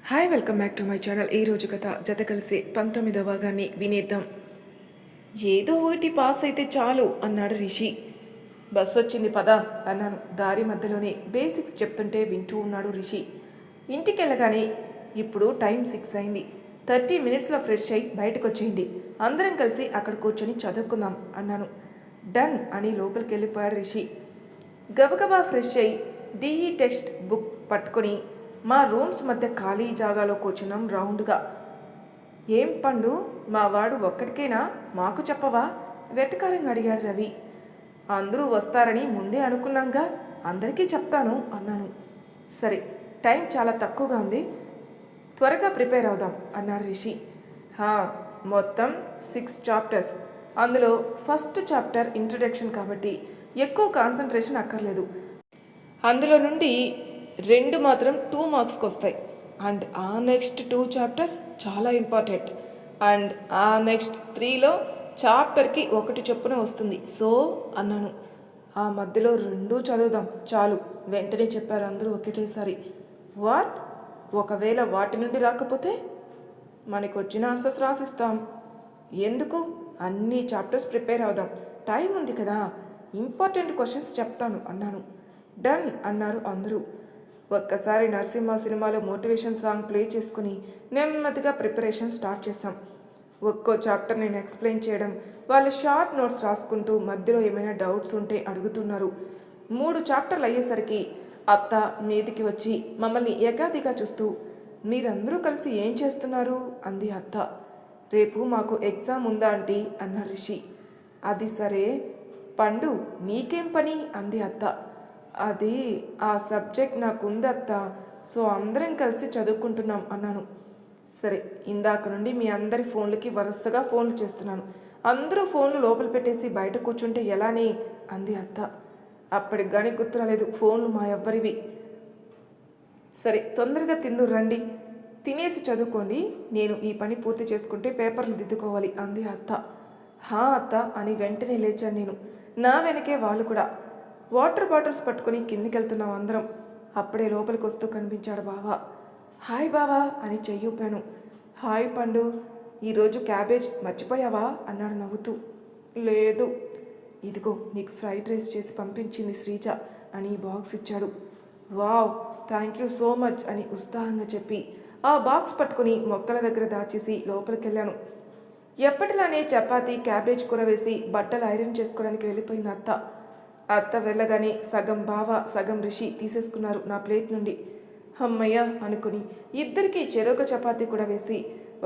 Hi welcome back to my channel. ఈ రోజు కథ జత కలిసి 19వ భాగాన్ని వినేద్దాం. ఏదో ఒకటి పాస్ అయితే చాలు అన్నాడు రిషి. బస్సు వచ్చింది పద అన్నాను. దారి మధ్యలోనే బేసిక్స్ చెప్తుంటే వింటూ ఉన్నాడు రిషి. ఇంటికి వెళ్ళగానే ఇప్పుడు టైం 6 అయింది, 30 మినిట్స్లో ఫ్రెష్ అయ్యి బయటకు వచ్చేయండి, అందరం కలిసి అక్కడ కూర్చొని చదువుకుందాం అన్నాను. డన్ అని లోపలికి వెళ్ళిపోయాడు రిషి. గబగబా ఫ్రెష్ అయ్యి డిఈ టెక్స్ట్ బుక్ పట్టుకొని మా రూమ్స్ మధ్య ఖాళీ జాగాలో కూర్చున్నాం రౌండ్గా. ఏం పండు, మా వాడు ఒక్కడికేనా, మాకు చెప్పవా వెటకారంగా అడిగాడు రవి. అందరూ వస్తారని ముందే అనుకున్నాంగా, అందరికీ చెప్తాను అన్నాను. సరే, టైం చాలా తక్కువగా ఉంది, త్వరగా ప్రిపేర్ అవుదాం అన్నాడు రిషి. మొత్తం 6 చాప్టర్స్, అందులో ఫస్ట్ చాప్టర్ ఇంట్రడక్షన్ కాబట్టి ఎక్కువ కాన్సన్ట్రేషన్ అక్కర్లేదు. అందులో నుండి 2 మాత్రం 2 మార్క్స్కి వస్తాయి. అండ్ ఆ నెక్స్ట్ 2 చాప్టర్స్ చాలా ఇంపార్టెంట్. అండ్ ఆ నెక్స్ట్ 3లో చాప్టర్కి 1 చొప్పున వస్తుంది. సో అన్నాను. ఆ మధ్యలో 2 చదువుదాం చాలు వెంటనే చెప్పారు అందరూ ఒకేసారి. వాట్? ఒకవేళ వాటి నుండి రాకపోతే మనకు వచ్చిన ఆన్సర్స్ రాసిస్తాం. ఎందుకు? అన్ని చాప్టర్స్ ప్రిపేర్ అవుదాం, టైం ఉంది కదా, ఇంపార్టెంట్ క్వశ్చన్స్ చెప్తాను అన్నాను. డన్ అన్నారు అందరూ. ఒక్కసారి నరసింహ సినిమాలో మోటివేషన్ సాంగ్ ప్లే చేసుకుని నెమ్మదిగా ప్రిపరేషన్ స్టార్ట్ చేశాం. ఒక్కో చాప్టర్ నేను ఎక్స్ప్లెయిన్ చేయడం, వాళ్ళు షార్ట్ నోట్స్ రాసుకుంటూ మధ్యలో ఏమైనా డౌట్స్ ఉంటే అడుగుతున్నారు. 3 చాప్టర్లు అయ్యేసరికి అత్త మీదికి వచ్చి మమ్మల్ని ఏకాదిగా చూస్తూ, మీరందరూ కలిసి ఏం చేస్తున్నారు అంది అత్త. రేపు మాకు ఎగ్జామ్ ఉందా ఆంటీ అన్నారు రిషి. అది సరే పండు, నీకేం పని అంది అత్త. అది ఆ సబ్జెక్ట్ నాకు ఉందత్తా, సో అందరం కలిసి చదువుకుంటున్నాం అన్నాను. సరే, ఇందాక నుండి మీ అందరి ఫోన్లకి వరుసగా ఫోన్లు చేస్తున్నాను, అందరూ ఫోన్లు లోపల పెట్టేసి బయట కూర్చుంటే ఎలానే అంది అత్త. అప్పటికి కానీ గుర్తురాలేదు, ఫోన్లు మా ఎవ్వరివి. సరే తొందరగా తిందురు రండి, తినేసి చదువుకోండి, నేను ఈ పని పూర్తి చేసుకుంటే పేపర్లు దిద్దుకోవాలి అంది అత్త. అత్త అని వెంటనే లేచాను నేను. నా వెనకే వాళ్ళు కూడా. వాటర్ బాటిల్స్ పట్టుకుని కిందికి వెళ్తున్నాం అందరం. అప్పుడే లోపలికి వస్తూ కనిపించాడు బావా. హాయ్ బావా అని చెయ్యూపాను. హాయ్ పండు, ఈరోజు క్యాబేజ్ మర్చిపోయావా అన్నాడు నవ్వుతూ. లేదు. ఇదిగో నీకు ఫ్రైడ్ రైస్ చేసి పంపించింది శ్రీజ అని బాక్స్ ఇచ్చాడు. Wow, thank you so much అని ఉత్సాహంగా చెప్పి ఆ బాక్స్ పట్టుకుని మొక్కల దగ్గర దాచేసి లోపలికి వెళ్ళాను. ఎప్పటిలానే చపాతీ క్యాబేజ్ కూర వేసి బట్టలు ఐరన్ చేసుకోవడానికి వెళ్ళిపోయింది అత్త. అత్త వెళ్ళగానే సగం బావ సగం రిషి తీసేసుకున్నారు నా ప్లేట్ నుండి. అమ్మయ్య అనుకుని ఇద్దరికీ చెరొక చపాతీ కూడా వేసి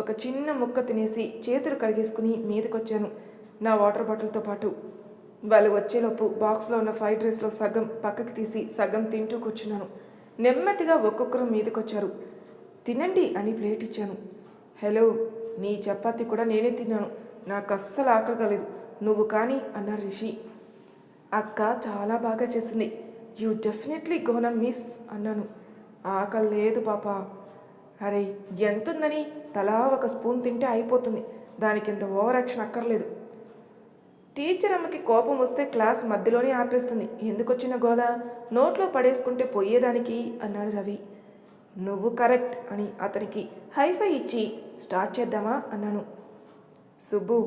ఒక చిన్న ముక్క తినేసి చేతులు కడిగేసుకుని మీదకొచ్చాను నా వాటర్ బాటిల్తో పాటు. వాళ్ళు వచ్చేలోపు బాక్స్లో ఉన్న ఫ్రైడ్ రైస్లో సగం పక్కకి తీసి సగం తింటూ కూర్చున్నాను. నెమ్మదిగా ఒక్కొక్కరు మీదకొచ్చారు. తినండి అని ప్లేట్ ఇచ్చాను. హలో, నీ చపాతీ కూడా నేనే తిన్నాను, నాకు అస్సలు ఆకలి కాలేదు, నువ్వు కానీ అన్నాడు రిషి. అక్క చాలా బాగా చేసింది, యూ డెఫినెట్లీ గోనా మిస్ అన్నాను. ఆకలి లేదు పాప. అరే ఎంతుందని, తలా ఒక స్పూన్ తింటే అయిపోతుంది, దానికి ఇంత ఓవర్ యాక్షన్ అక్కర్లేదు. టీచర్ అమ్మకి కోపం వస్తే క్లాస్ మధ్యలోనే ఆపేస్తుంది, ఎందుకొచ్చిన గోల, నోట్లో పడేసుకుంటే పోయేదానికి అన్నాడు రవి. నువ్వు కరెక్ట్ అని అతనికి హైఫై ఇచ్చి స్టార్ట్ చేద్దామా అన్నాను. Subbu,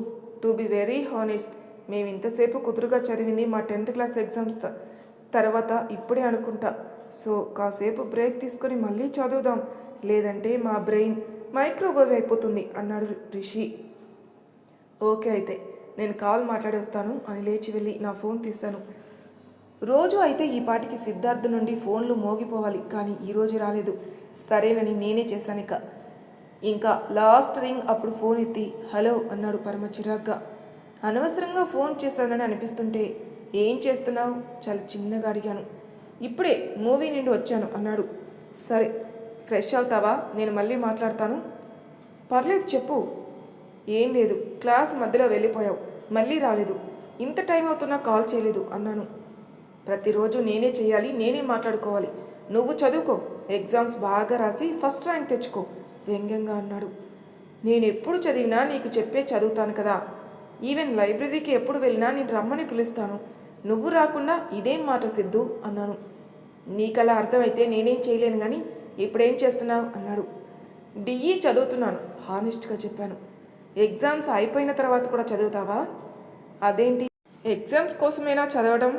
to be very honest, మేము ఇంతసేపు కుదురుగా చదివింది మా 10th క్లాస్ ఎగ్జామ్స్ తర్వాత ఇప్పుడే అనుకుంటా. సో కాసేపు బ్రేక్ తీసుకొని మళ్ళీ చదువుదాం, లేదంటే మా బ్రెయిన్ మైక్రోవేవ్ అయిపోతుంది అన్నాడు రిషి. ఓకే అయితే నేను కాల్ మాట్లాడి వస్తాను అని లేచి వెళ్ళి నా ఫోన్ తీశాను. రోజు అయితే ఈ పాటికి సిద్ధార్థ్ నుండి ఫోన్లు మోగిపోవాలి, కానీ ఈరోజు రాలేదు. సరేనని నేనే చేశాను. ఇంకా లాస్ట్ రింగ్ అప్పుడు ఫోన్ ఎత్తి హలో అన్నాడు పరమ చిరాగ్గా. అనవసరంగా ఫోన్ చేశానని అనిపిస్తుంటే ఏం చేస్తున్నావు చాలా చిన్నగా అడిగాను. ఇప్పుడే మూవీ నుండి వచ్చాను అన్నాడు. సరే ఫ్రెష్ అవుతావా, నేను మళ్ళీ మాట్లాడతాను. పర్లేదు చెప్పు. ఏం లేదు, క్లాస్ మధ్యలో వెళ్ళిపోయావు, మళ్ళీ రాలేదు, ఇంత టైం అవుతున్నా కాల్ చేయలేదు అన్నాను. ప్రతిరోజు నేనే చేయాలి, నేనే మాట్లాడుకోవాలి, నువ్వు చదువుకో, ఎగ్జామ్స్ బాగా రాసి ఫస్ట్ ర్యాంక్ తెచ్చుకో వ్యంగ్యంగా అన్నాడు. నేను ఎప్పుడు చదివినా నీకు చెప్పే చదువుతాను కదా, ఈవెన్ లైబ్రరీకి ఎప్పుడు వెళ్ళినా నేను రమ్మని పిలుస్తాను, నువ్వు రాకుండా ఇదేం మాట సిద్ధు అన్నాను. నీకలా అర్థమైతే నేనేం చేయలేను కానీ ఇప్పుడేం చేస్తున్నావు అన్నాడు. డిఈ చదువుతున్నాను హానెస్ట్గా చెప్పాను. ఎగ్జామ్స్ అయిపోయిన తర్వాత కూడా చదువుతావా? అదేంటి, ఎగ్జామ్స్ కోసమేనా చదవడం?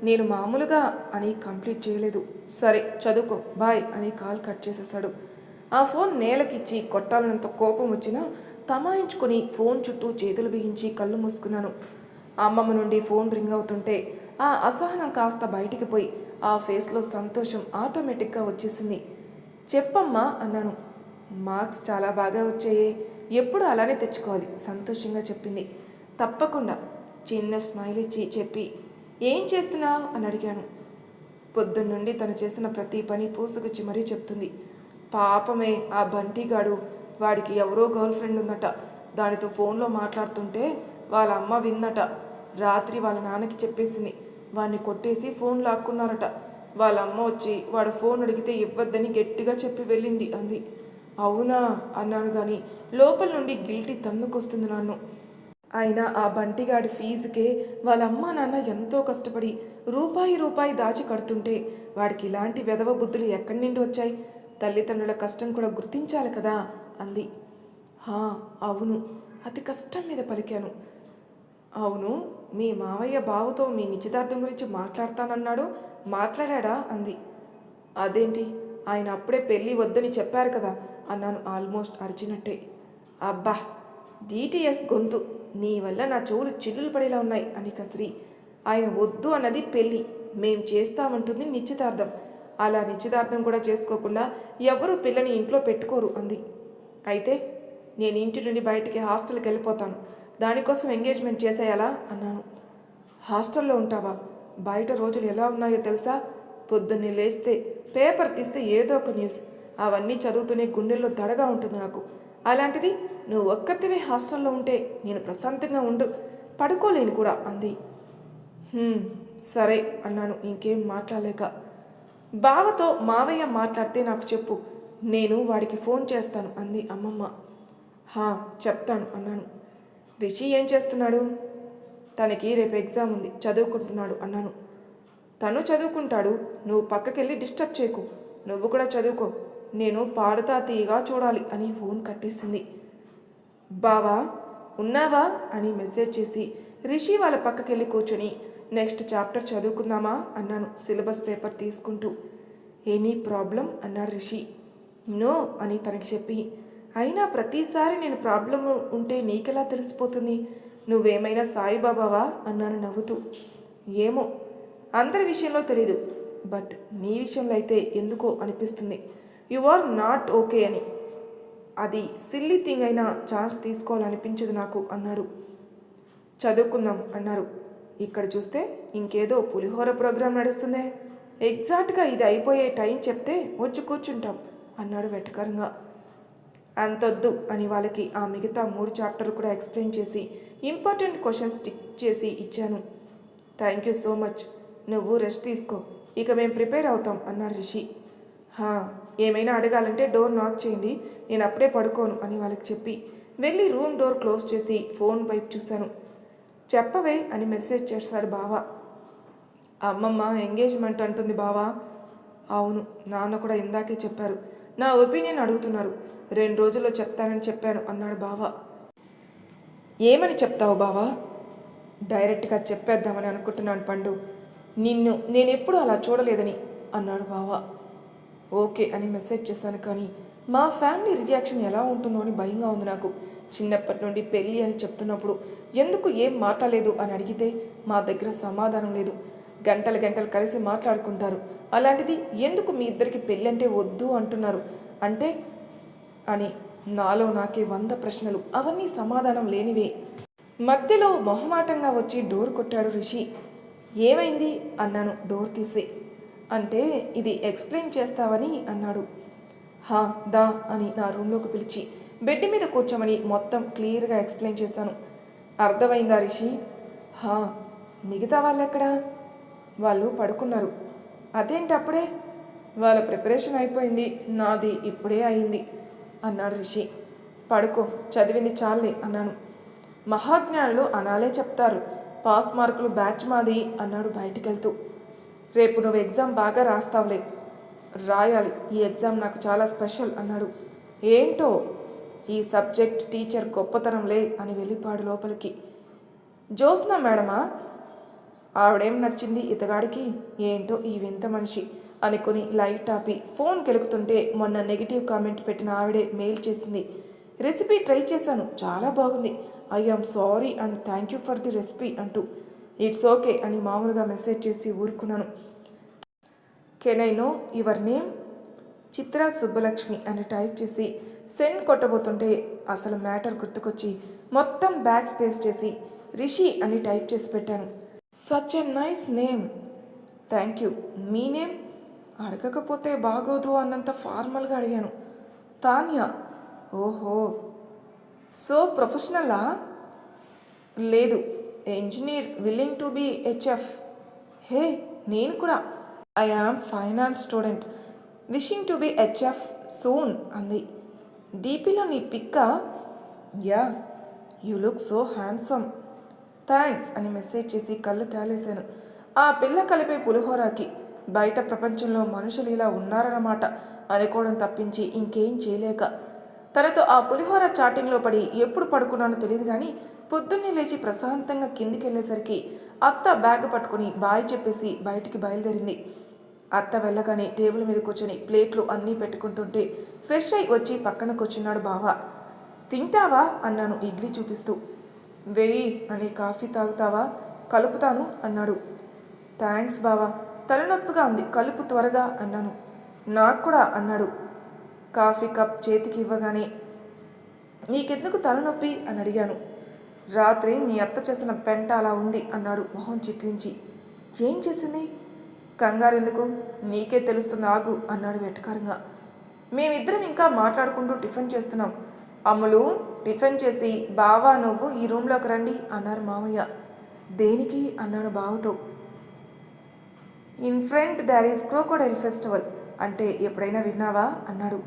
నేను మామూలుగా అని కంప్లీట్ చేయలేదు. సరే చదువుకో బాయ్ అని కాల్ కట్ చేసేసాడు. ఆ ఫోన్ నేలకిచ్చి కొట్టాలన్నంత కోపం వచ్చినా తమాయించుకొని ఫోన్ చుట్టూ చేతులు బిగించి కళ్ళు మూసుకున్నాను. అమ్మమ్మ నుండి ఫోన్ రింగ్ అవుతుంటే ఆ అసహనం కాస్త బయటికి పోయి ఆ ఫేస్లో సంతోషం ఆటోమేటిక్గా వచ్చేసింది. చెప్పమ్మా అన్నాను. మార్క్స్ చాలా బాగా వచ్చాయి, ఎప్పుడు అలానే తెచ్చుకోవాలి సంతోషంగా చెప్పింది. తప్పకుండా చిన్న స్మైల్ ఇచ్చి చెప్పి ఏం చేస్తున్నావు అని అడిగాను. పొద్దున్నుండి తను చేసిన ప్రతి పని పూసుకొచ్చి మరీ చెప్తుంది. పాపమే ఆ బంటిగాడు, వాడికి ఎవరో గర్ల్ ఫ్రెండ్ ఉందట, దానితో ఫోన్లో మాట్లాడుతుంటే వాళ్ళ అమ్మ విందట. రాత్రి వాళ్ళ నాన్నకి చెప్పేసింది, వాడిని కొట్టేసి ఫోన్ లాక్కున్నారట. వాళ్ళ అమ్మ వచ్చి వాడు ఫోన్ అడిగితే ఇవ్వద్దని గట్టిగా చెప్పి వెళ్ళింది అంది. అవునా అన్నాను కానీ లోపల నుండి గిల్టీ తన్నుకొస్తుంది నన్ను. అయినా ఆ బంటిగాడి ఫీజుకే వాళ్ళ అమ్మ నాన్న ఎంతో కష్టపడి రూపాయి రూపాయి దాచి కడుతుంటే వాడికి ఇలాంటి వెధవ బుద్ధులు ఎక్కడి నుండి వచ్చాయి? తల్లిదండ్రుల కష్టం కూడా గుర్తించాలి కదా అంది. అవును, అతి కష్టం మీద పలికాను. అవును, మీ మావయ్య బావతో మీ నిశ్చితార్థం గురించి మాట్లాడతానన్నాడు, మాట్లాడా అంది. అదేంటి, ఆయన అప్పుడే పెళ్ళి వద్దని చెప్పారు కదా అన్నాను ఆల్మోస్ట్ అరిచినట్టే. అబ్బా డిటిఎస్ గొంతు, నీ వల్ల నా చెవులు చిల్లులు పడేలా ఉన్నాయి అని కసిరి. ఆయన వద్దు అన్నది పెళ్ళి, మేం చేస్తామంటుంది నిశ్చితార్థం. అలా నిశ్చితార్థం కూడా చేసుకోకుండా ఎవరు పిల్లని ఇంట్లో పెట్టుకోరు అంది. అయితే నేను ఇంటి నుండి బయటికి హాస్టల్కి వెళ్ళిపోతాను, దానికోసం ఎంగేజ్మెంట్ చేసేయాలా అన్నాను. హాస్టల్లో ఉంటావా? బయట రోజులు ఎలా ఉన్నాయో తెలుసా? పొద్దున్నే లేస్తే పేపర్ తీస్తే ఏదో ఒక న్యూస్, అవన్నీ చదువుతూనే గుండెల్లో దడగా ఉంటుంది నాకు. అలాంటిది నువ్వు ఒక్కతివే హాస్టల్లో ఉంటే నేను ప్రశాంతంగా పడుకోలేను కూడా అంది. సరే అన్నాను ఇంకేం మాట్లాడలేక. బావతో మావయ్య మాట్లాడితే నాకు చెప్పు, నేను వాడికి ఫోన్ చేస్తాను అంది అమ్మమ్మ. చెప్తాను అన్నాను. రిషి ఏం చేస్తున్నాడు? తనకి రేపు ఎగ్జామ్ ఉంది, చదువుకుంటున్నాడు అన్నాను. తను చదువుకుంటాడు, నువ్వు పక్కకెళ్ళి డిస్టర్బ్ చేయకు, నువ్వు కూడా చదువుకో, నేను పాడుతా తీయగా చూడాలి అని ఫోన్ కట్టేసింది. బావా ఉన్నావా అని మెసేజ్ చేసి రిషి వాళ్ళ పక్కకెళ్ళి కూర్చొని నెక్స్ట్ చాప్టర్ చదువుకుందామా అన్నాను సిలబస్ పేపర్ తీసుకుంటూ. ఎనీ ప్రాబ్లం అన్నాడు రిషి. నో అని తనకి చెప్పి, అయినా ప్రతిసారి నేను ప్రాబ్లం ఉంటే నీకెలా తెలిసిపోతుంది? నువ్వేమైనా సాయిబాబావా అన్నాను నవ్వుతూ. ఏమో, అందరి విషయంలో తెలీదు, బట్ నీ విషయంలో అయితే ఎందుకో అనిపిస్తుంది. యు ఆర్ నాట్ ఓకే అని. అది సిల్లీ థింగ్ అయినా ఛాన్స్ తీసుకోవాలనిపించదు నాకు అన్నాడు. చదువుకుందాం అన్నారు. ఇక్కడ చూస్తే ఇంకేదో పులిహోర ప్రోగ్రాం నడుస్తుందే. ఎగ్జాక్ట్గా ఇది అయిపోయే టైం చెప్తే వచ్చి కూర్చుంటాం అన్నాడు వెటకరంగా. అంతొద్దు అని వాళ్ళకి ఆ మిగతా 3 చాప్టర్లు కూడా ఎక్స్ప్లెయిన్ చేసి ఇంపార్టెంట్ క్వశ్చన్స్ టిక్ చేసి ఇచ్చాను. థ్యాంక్ యూ సో మచ్, నువ్వు రెస్ట్ తీసుకో, ఇక మేము ప్రిపేర్ అవుతాం అన్నాడు రిషి. ఏమైనా అడగాలంటే డోర్ నాక్ చేయండి, నేను అప్పుడే పడుకోను అని వాళ్ళకి చెప్పి వెళ్ళి రూమ్ డోర్ క్లోజ్ చేసి ఫోన్ వైపు చూశాను. చెప్పవే అని మెసేజ్ చేశారు బావ. అమ్మమ్మ ఎంగేజ్మెంట్ అంటుంది బావా. అవును, నాన్న కూడా ఇందాకే చెప్పారు, నా ఒపీనియన్ అడుగుతున్నారు, 2 రోజుల్లో చెప్తానని చెప్పాను అన్నాడు బావ. ఏమని చెప్తావు బావా? డైరెక్ట్గా చెప్పేద్దామని అనుకుంటున్నాను పండు, నిన్ను నేనెప్పుడు అలా చూడలేదని అన్నాడు బావ. ఓకే అని మెసేజ్ చేశాను, కానీ మా ఫ్యామిలీ రియాక్షన్ ఎలా ఉంటుందో అని భయంగా ఉంది నాకు. చిన్నప్పటి నుండి పెళ్ళి అని చెప్తున్నప్పుడు ఎందుకు ఏం మాట్లాడలేదు అని అడిగితే మా దగ్గర సమాధానం లేదు. గంటలు గంటలు కలిసి మాట్లాడుకుంటారు, అలాంటిది ఎందుకు మీ ఇద్దరికి పెళ్ళి అంటే వద్దు అంటున్నారు అంటే అని నాలో నాకే 100 ప్రశ్నలు, అవన్నీ సమాధానం లేనివే. మధ్యలో మొహమాటంగా వచ్చి డోర్ కొట్టాడు రిషి. ఏమైంది అన్నాను డోర్ తీసి. అంటే ఇది ఎక్స్ప్లెయిన్ చేస్తావని అన్నాడు. దా అని నా రూమ్లోకి పిలిచి బెడ్ మీద కూర్చోమని మొత్తం క్లియర్గా ఎక్స్ప్లెయిన్ చేశాను. అర్థమైందా రిషి? మిగతా వాళ్ళు ఎక్కడా? వాళ్ళు పడుకున్నారు. అదేంటి అప్పుడే? వాళ్ళ ప్రిపరేషన్ అయిపోయింది, నాది ఇప్పుడే అయింది అన్నాడు రిషి. పడుకో, చదివింది చాలే అన్నాను. మహాజ్ఞానులు అనాలే చెప్తారు, పాస్ మార్కులు బ్యాచ్ మాది అన్నాడు బయటికెళ్తూ. రేపు నువ్వు ఎగ్జామ్ బాగా రాస్తావులే. రాయాలి, ఈ ఎగ్జామ్ నాకు చాలా స్పెషల్ అన్నాడు. ఏంటో ఈ సబ్జెక్ట్ టీచర్ గొప్పతనంలే అని వెళ్ళిపాడు లోపలికి. జ్యోత్స్న మేడమా? ఆవిడేం నచ్చింది ఇతగాడికి? ఏంటో ఈ వింత మనిషి అనుకుని లైట్ ఆపి ఫోన్ కెలుకుతుంటే మొన్న నెగిటివ్ కామెంట్ పెట్టిన ఆవిడే మెయిల్ చేసింది. రెసిపీ ట్రై చేశాను, చాలా బాగుంది. I am sorry and thank you for the recipe అంటూ. ఇట్స్ ఓకే అని మామూలుగా మెసేజ్ చేసి ఊరుకున్నాను. Can I know your name? Chitra Subbalakshmi అని టైప్ చేసి సెండ్ కొట్టబోతుంటే అసలు మ్యాటర్ గుర్తుకొచ్చి మొత్తం బ్యాక్ స్పేస్ చేసి రిషి అని టైప్ చేసి పెట్టాను. Such a nice name. Thank you. మీ నేమ్? అడగకపోతే బాగోదు అన్నంత ఫార్మల్గా అడిగాను. తాన్యా. ఓహో, సో ప్రొఫెషనలా? లేదు, engineer willing to be HF. హే, నేను కూడా. I am finance student wishing to be HF soon అంది. డీపీలో నీ పిక్కా? Yeah, you look so handsome. Thanks అని మెసేజ్ చేసి కళ్ళు తేలేశాను. ఆ పిల్ల కలిపే పులిహోరాకి బయట ప్రపంచంలో మనుషులు ఇలా ఉన్నారన్నమాట అనుకోవడం తప్పించి ఇంకేం చేయలేక తనతో ఆ పులిహోర చాటింగ్లో పడి ఎప్పుడు పడుకున్నానో తెలియదు. కానీ పొద్దున్నే లేచి ప్రశాంతంగా కిందికి వెళ్ళేసరికి అత్త బ్యాగ్ పట్టుకుని బాయ్ చెప్పేసి బయటికి బయలుదేరింది. అత్త వెళ్ళగానే టేబుల్ మీద కూర్చొని ప్లేట్లు అన్నీ పెట్టుకుంటుంటే ఫ్రెష్ అయి వచ్చి పక్కన కూర్చున్నాడు బావ. తింటావా అన్నాను ఇడ్లీ చూపిస్తూ. వెయ్యి అని. కాఫీ తాగుతావా? కలుపుతాను అన్నాడు. థ్యాంక్స్ బావా, తలనొప్పిగా ఉంది, కలుపు త్వరగా అన్నాను. నాకు కూడా అన్నాడు. కాఫీ కప్ చేతికి ఇవ్వగానే నీకెందుకు తలనొప్పి అని అడిగాను. రాత్రి మీ అత్త చేసిన పెంట అలా ఉంది అన్నాడు మొహం చిట్లించి. ఏం చేసింది? కంగారెందుకు, నీకే తెలుస్తుంది ఆగు అన్నాడు వెటకారంగా. మేమిద్దరం ఇంకా మాట్లాడుకుంటూ టిఫిన్ చేస్తున్నాం. అమ్ములు, టిఫిన్ చేసి బావా నువ్వు ఈ రూమ్లోకి రండి అన్నారు మామయ్య. దేనికి అన్నాను బావతో. In front there is crocodile festival అంటే ఎప్పుడైనా విన్నావా అన్నాడు.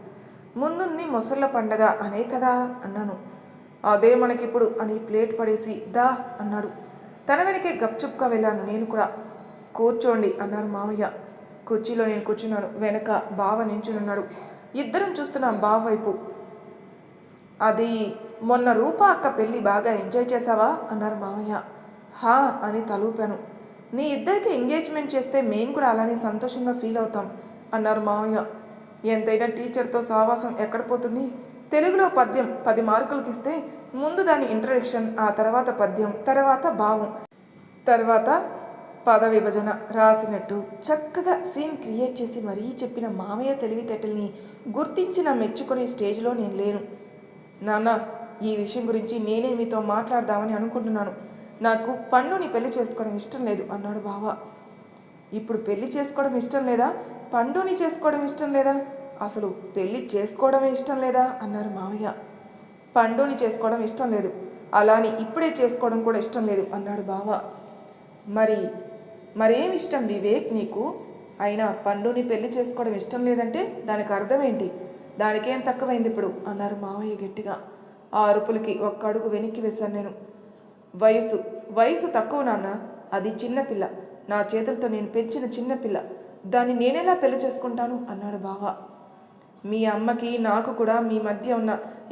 ముందుంది మొసళ్ళ పండగ అనే కదా అన్నాను. అదే మనకిప్పుడు అని ప్లేట్ పడేసి దా అన్నాడు. తన వెనకే గప్చుప్గా వెళ్ళాను నేను కూడా. కూర్చోండి అన్నారు మామయ్య. కుర్చీలో నేను కూర్చున్నాను. వెనక బావ నించునున్నాడు. ఇద్దరం చూస్తున్నాం బావ వైపు. అది మొన్న రూపా అక్క పెళ్ళి బాగా ఎంజాయ్ చేశావా అన్నారు మామయ్య. హా అని తలూపాను. నీ ఇద్దరికి ఎంగేజ్మెంట్ చేస్తే మేము కూడా అలానే సంతోషంగా ఫీల్ అవుతాం అన్నారు మామయ్య. ఎంతైనా టీచర్తో సావాసం ఎక్కడ పోతుంది? తెలుగులో పద్యం 10 మార్కులకి ఇస్తే ముందు దాని ఇంట్రడక్షన్, ఆ తర్వాత పద్యం, తర్వాత భావం, తర్వాత పద విభజన రాసినట్టు చక్కగా సీన్ క్రియేట్ చేసి మరీ చెప్పిన మామయ్య తెలివితేటల్ని గుర్తించిన మెచ్చుకునే స్టేజ్లో నేను లేను. నాన్న, ఈ విషయం గురించి నేనే మీతో మాట్లాడదామని అనుకుంటున్నాను. నాకు పండుని పెళ్లి చేసుకోవడం ఇష్టం లేదు అన్నాడు బావ. ఇప్పుడు పెళ్లి చేసుకోవడం ఇష్టం లేదా? పండుని చేసుకోవడం ఇష్టం లేదా? అసలు పెళ్లి చేసుకోవడమే ఇష్టం లేదా అన్నారు మావయ్య. పండుని చేసుకోవడం ఇష్టం లేదు, అలాని ఇప్పుడే చేసుకోవడం కూడా ఇష్టం లేదు అన్నాడు బావ. మరేం ఇష్టం వివేక్ నీకు? అయినా పండుని పెళ్లి చేసుకోవడం ఇష్టం లేదంటే దానికి అర్థం ఏంటి? దానికేం తక్కువైంది ఇప్పుడు అన్నారు మావయ్య గట్టిగా. ఆ అరుపులకి ఒక్క అడుగు వెనక్కి వేశాను నేను. వయసు తక్కువ నాన్న, అది చిన్నపిల్ల, నా చేతులతో నేను పెంచిన చిన్నపిల్ల, దాన్ని నేనెలా పెళ్లి చేసుకుంటాను అన్నాడు బావ. మీ అమ్మకి నాకు కూడా మీ మధ్య ఉన్న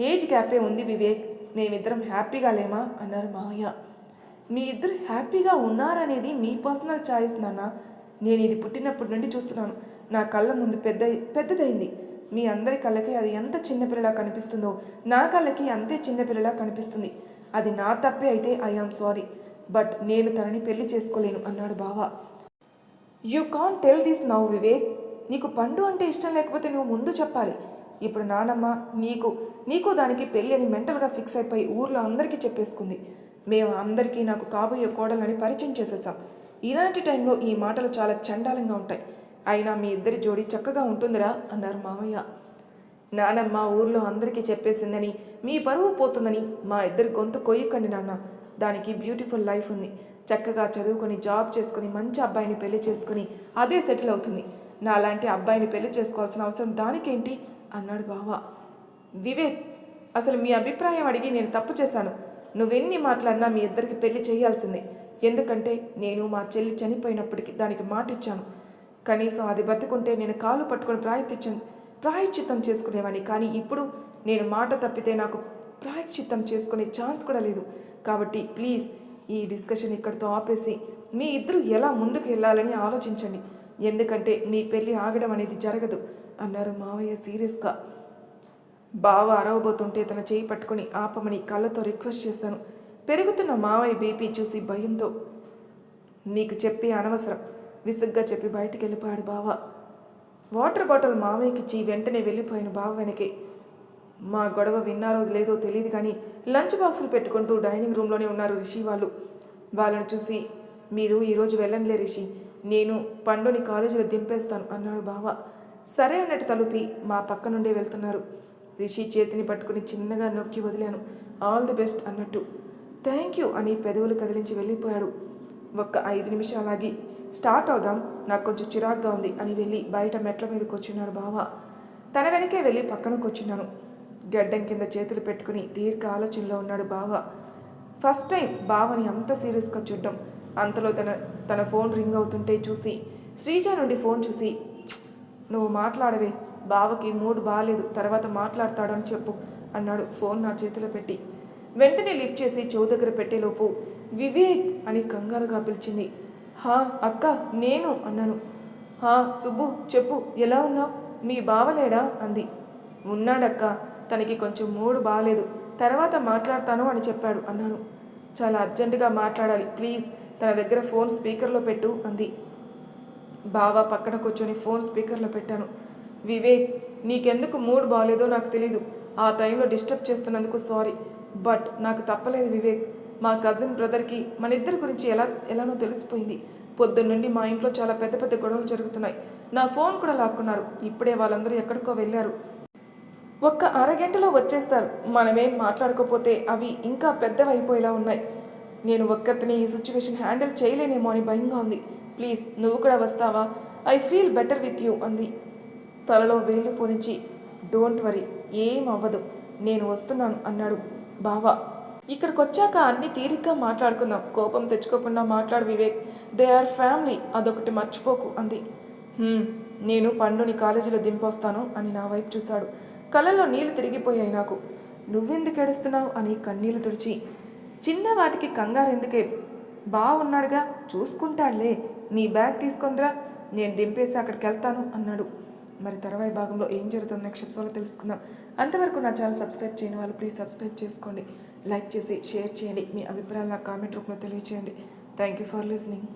ఏజ్ గ్యాపే ఉంది వివేక్, మేమిద్దరం హ్యాపీగా లేమా అన్నారు మావయ్య. మీ ఇద్దరు హ్యాపీగా ఉన్నారనేది మీ పర్సనల్ చాయిస్ నాన్న. నేను ఇది పుట్టినప్పటి నుండి చూస్తున్నాను. నా కళ్ళ ముందు పెద్దదైంది. మీ అందరి కళ్ళకి అది ఎంత చిన్నపిల్లలా కనిపిస్తుందో నా కళ్ళకి అంతే చిన్నపిల్లలా కనిపిస్తుంది. అది నా తప్పే అయితే ఐ ఆమ్ సారీ, బట్ నేను తనని పెళ్లి చేసుకోలేను అన్నాడు బావ. You can't tell this now Vivek. నీకు పండు అంటే ఇష్టం లేకపోతే నువ్వు ముందు చెప్పాలి. ఇప్పుడు నానమ్మ నీకు దానికి పెళ్ళి అని మెంటల్గా ఫిక్స్ అయిపోయి ఊర్లో అందరికీ చెప్పేసుకుంది. మేము అందరికీ నాకు కాబోయే కోడలని పరిచయం చేసేసాం. ఇలాంటి టైంలో ఈ మాటలు చాలా చండాలంగా ఉంటాయి. అయినా మీ ఇద్దరి జోడి చక్కగా ఉంటుందిరా అన్నారు మామయ్య. నానమ్మ ఊర్లో అందరికీ చెప్పేసిందని మీ పరువు పోతుందని మా ఇద్దరి గొంతు కొయ్యకండి నాన్న. దానికి బ్యూటిఫుల్ లైఫ్ ఉంది. చక్కగా చదువుకొని జాబ్ చేసుకుని మంచి అబ్బాయిని పెళ్లి చేసుకుని అదే సెటిల్ అవుతుంది. నాలాంటి అబ్బాయిని పెళ్లి చేసుకోవాల్సిన అవసరం దానికేంటి అన్నాడు బావ. వివేక్, అసలు మీ అభిప్రాయం అడిగి నేను తప్పు చేశాను. నువ్వెన్ని మాట్లాడినా మీ ఇద్దరికి పెళ్లి చేయాల్సిందే. ఎందుకంటే నేను మా చెల్లి చనిపోయినప్పటికీ దానికి మాట ఇచ్చాను. కనీసం అది బతుకుంటే నేను కాలు పట్టుకొని ప్రాయశ్చిత్తం చేసుకునేవాడిని. కానీ ఇప్పుడు నేను మాట తప్పితే నాకు ప్రాయశ్చిత్తం చేసుకునే ఛాన్స్ కూడా లేదు. కాబట్టి ప్లీజ్ ఈ డిస్కషన్ ఇక్కడితో ఆపేసి మీ ఇద్దరు ఎలా ముందుకు వెళ్ళాలని ఆలోచించండి. ఎందుకంటే మీ పెళ్ళి ఆగడం అనేది జరగదు అన్నారు మావయ్య సీరియస్గా. బావ అరవబోతుంటే తన చేయి పట్టుకుని ఆపమని కళ్ళతో రిక్వెస్ట్ చేశాను. పెరుగుతున్న మావయ్య బీపీ చూసి భయంతో మీకు చెప్పి అనవసరం విసుగ్గా చెప్పి బయటికి వెళ్ళిపోయాడు బావ. వాటర్ బాటిల్ మావయ్యకిచ్చి వెంటనే వెళ్ళిపోయిన బావ వెనకే. మా గొడవ విన్నారో లేదో తెలియదు కానీ లంచ్ బాక్సులు పెట్టుకుంటూ డైనింగ్ రూమ్లోనే ఉన్నారు రిషి వాళ్ళు. వాళ్ళని చూసి మీరు ఈరోజు వెళ్ళండిలే రిషి, నేను పండుని కాలేజీలో దింపేస్తాను అన్నాడు బావ. సరే అన్నట్టు తలుపి మా పక్క నుండే వెళ్తున్నారు. రిషి చేతిని పట్టుకుని చిన్నగా నొక్కి వదిలాను. ఆల్ ది బెస్ట్ అన్నట్టు. థ్యాంక్ యూ అని పెదవులు కదిలించి వెళ్ళిపోయాడు. ఒక్క 5 నిమిషాలాగి స్టార్ట్ అవుదాం, నాకు కొంచెం చిరాగ్గా ఉంది అని వెళ్ళి బయట మెట్ల మీద కూర్చున్నాడు బావ. తన వెనకే వెళ్ళి పక్కన కూర్చున్నాను. గడ్డం కింద చేతులు పెట్టుకుని దీర్ఘ ఆలోచనలో ఉన్నాడు బావ. ఫస్ట్ టైం బావని అంత సీరియస్గా చూడ్డం. అంతలో తన ఫోన్ రింగ్ అవుతుంటే చూసి శ్రీజ నుండి ఫోన్ చూసి, నువ్వు మాట్లాడవే, బావకి మూడ్ బాగాలేదు, తర్వాత మాట్లాడతాడు అని చెప్పు అన్నాడు ఫోన్ నా చేతిలో పెట్టి. వెంటనే లిఫ్ట్ చేసి చెవు దగ్గర పెట్టేలోపు వివేక్ అని కంగారుగా పిలిచింది. హా అక్క నేను అన్నాను. హా సుబ్బు చెప్పు, ఎలా ఉన్నావు, మీ బావలేడా అంది. ఉన్నాడక్క, తనకి కొంచెం మూడ్ బాగాలేదు, తర్వాత మాట్లాడతాను అని చెప్పాడు అన్నాను. చాలా అర్జెంటుగా మాట్లాడాలి ప్లీజ్, తన దగ్గర ఫోన్ స్పీకర్లో పెట్టు అంది. బావ పక్కన కూర్చొని ఫోన్ స్పీకర్లో పెట్టాను. వివేక్, నీకెందుకు మూడ్ బాగాలేదో నాకు తెలీదు, ఆ టైంలో డిస్టర్బ్ చేస్తున్నందుకు సారీ, బట్ నాకు తప్పలేదు వివేక్. మా కజిన్ బ్రదర్కి మన ఇద్దరి గురించి ఎలానో తెలిసిపోయింది. పొద్దున్నుండి మా ఇంట్లో చాలా పెద్ద పెద్ద గొడవలు జరుగుతున్నాయి. నా ఫోన్ కూడా లాక్కున్నారు. ఇప్పుడే వాళ్ళందరూ ఎక్కడికో వెళ్ళారు. ఒక్క అరగంటలో వచ్చేస్తారు. మనమేం మాట్లాడుకోపోతే అవి ఇంకా పెద్దవైపోయేలా ఉన్నాయి. నేను ఒక్కరిని ఈ సిచ్యువేషన్ హ్యాండిల్ చేయలేనేమో అని భయంగా ఉంది. ప్లీజ్ నువ్వు కూడా వస్తావా, I feel better with you అంది. తలలో వేళ్ళు పోనించి డోంట్ వరీ, ఏం అవ్వదు, నేను వస్తున్నాను అన్నాడు బావ. ఇక్కడికి వచ్చాక అన్ని తీరిగ్గా మాట్లాడుకుందాం, కోపం తెచ్చుకోకుండా మాట్లాడు వివేక్, దే ఆర్ ఫ్యామిలీ, అదొకటి మర్చిపోకు అంది. నేను పండుని కాలేజీలో దింపొస్తాను అని నా వైపు చూశాడు. కళ్ళల్లో నీళ్లు తిరిగిపోయాయి నాకు. నువ్వెందుకు ఏడుస్తున్నావు అని కన్నీళ్లు తుడిచి, చిన్న వాటికి కంగారు ఎందుకే, బాగున్నాడుగా చూసుకుంటాడులే, నీ బ్యాగ్ తీసుకొనిరా, నేను దింపేసి అక్కడికి వెళ్తాను అన్నాడు. మరి తర్వాయి భాగంలో ఏం జరుగుతుందో నెక్స్ట్ ఎపిసోడ్లో తెలుసుకుందాం. అంతవరకు నా ఛానల్ సబ్స్క్రైబ్ చేయని వాళ్ళు ప్లీజ్ సబ్స్క్రైబ్ చేసుకోండి, లైక్ చేసి షేర్ చేయండి, మీ అభిప్రాయాలు నా కామెంట్ రూపంలో తెలియజేయండి. Thank you for listening.